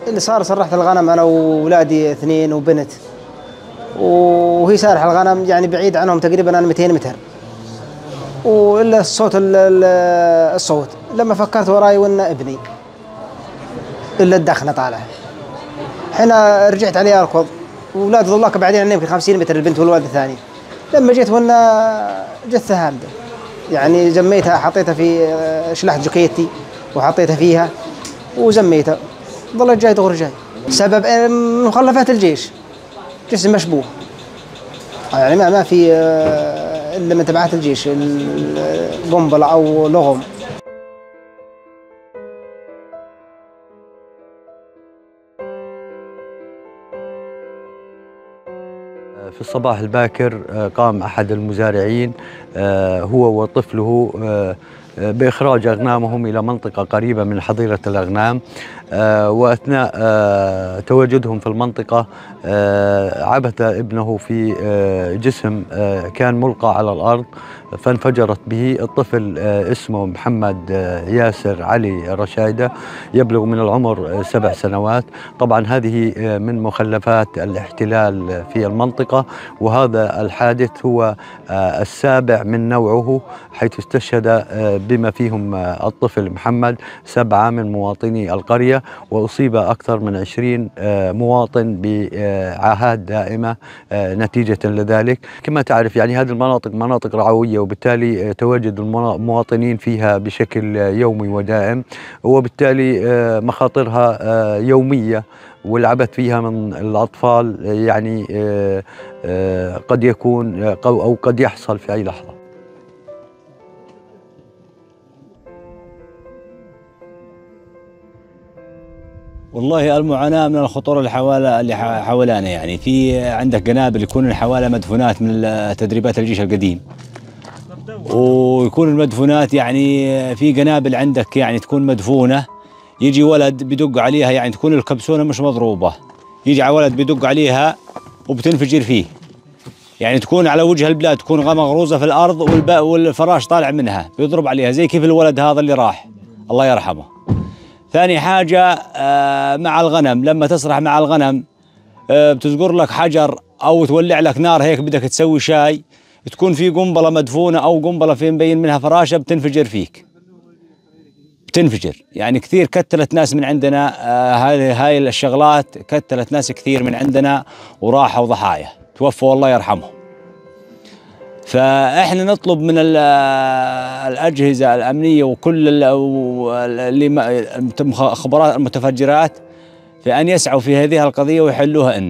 اللي صار سرحت الغنم أنا وولادي 2 وبنت، وهي سارح الغنم يعني بعيد عنهم تقريبا أنا 200 متر، وإلا الصوت لما فكرت وراي وإن ابني إلا الدخنة طالع. حين رجعت عليه أركض، وولاد ظلوك بعدين عني يمكن 50 متر البنت والولد الثاني. لما جيت وإن جثة هامدة، يعني جميتها حطيتها في شلحت جوكيتي وحطيتها فيها وزميتها، ظلت جاي دغري جاي. سبب مخلفات الجيش، جسم مشبوه، يعني ما في إلا من تبعات الجيش، قنبلة أو لغم. في الصباح الباكر قام أحد المزارعين هو وطفله بإخراج أغنامهم إلى منطقة قريبة من حظيرة الأغنام، وأثناء تواجدهم في المنطقة عبث ابنه في جسم كان ملقى على الأرض فانفجرت به. الطفل اسمه محمد ياسر علي رشايدة، يبلغ من العمر 7 سنوات. طبعا هذه من مخلفات الاحتلال في المنطقة، وهذا الحادث هو السابع من نوعه، حيث استشهد بما فيهم الطفل محمد 7 من مواطني القرية، وأصيب أكثر من 20 مواطن بعاهات دائمة نتيجة لذلك. كما تعرف يعني هذه المناطق مناطق رعوية، وبالتالي تواجد المواطنين فيها بشكل يومي ودائم، وبالتالي مخاطرها يومية، والعبث فيها من الأطفال يعني قد يكون أو قد يحصل في أي لحظة. والله المعاناة من الخطورة اللي حوالينا، يعني في عندك قنابل يكون حوالي مدفونات من تدريبات الجيش القديم، ويكون المدفونات يعني في قنابل عندك يعني تكون مدفونة، يجي ولد بيدق عليها، يعني تكون الكبسونة مش مضروبة، يجي على ولد بيدق عليها وبتنفجر فيه، يعني تكون على وجه البلاد، تكون مغروزة في الأرض والفراش طالع منها بيضرب عليها، زي كيف الولد هذا اللي راح الله يرحمه. ثاني حاجة مع الغنم، لما تسرح مع الغنم بتزقر لك حجر أو تولع لك نار هيك بدك تسوي شاي، تكون في قنبلة مدفونة أو قنبلة في مبين منها فراشة بتنفجر فيك، بتنفجر. يعني كثير كتلت ناس من عندنا، هاي الشغلات كتلت ناس كثير من عندنا وراحوا ضحايا توفوا الله يرحمهم. فإحنا نطلب من الأجهزة الأمنية وكل اللي خبراء المتفجرات في أن يسعوا في هذه القضية ويحلوها.